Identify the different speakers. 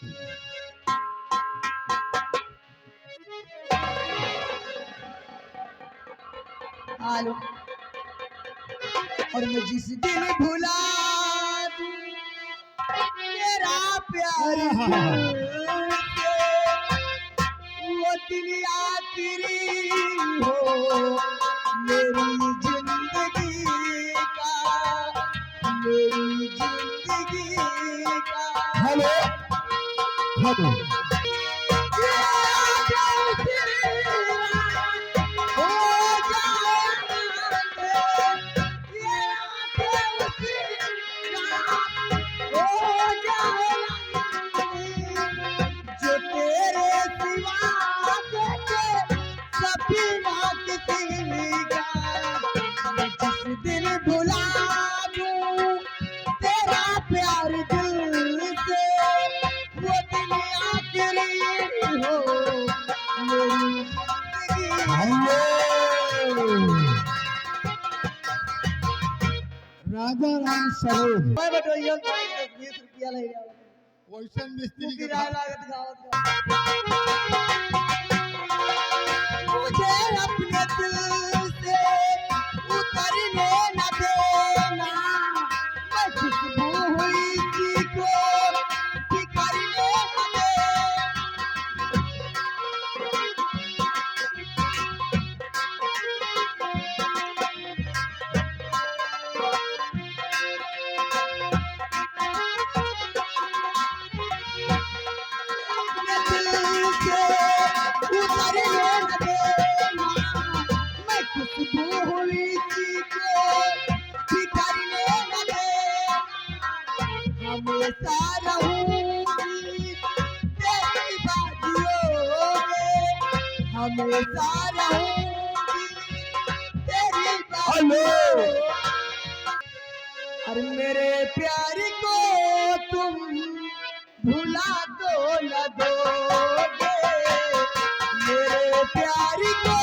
Speaker 1: आलो और मैं जिस दिन भुला दूं तेरा प्यार वो दिन आखिरी हो मेरी जिंदगी का, मेरी जिंदगी का।
Speaker 2: हेलो हेलो
Speaker 1: दिल भुला दूं तेरा प्यार दिल से वो दिन आखिरी हो मेरी
Speaker 2: राजा राम सरोज
Speaker 1: मैं बटो ये 20 रुपया ले जाओ
Speaker 2: वैसन मिस्त्री के
Speaker 1: किराया लागत गावत मुझे अपने दिल से उतरने न देना मैं खुशबू हुई थी को बिखरने न देना हमेशा रहूंगी तेरी बाजियों में, हमेशा रहूंगी तेरी बाजियों में। अरे मेरे प्यार को तुम भुला दो न दोगे, मेरे प्यार को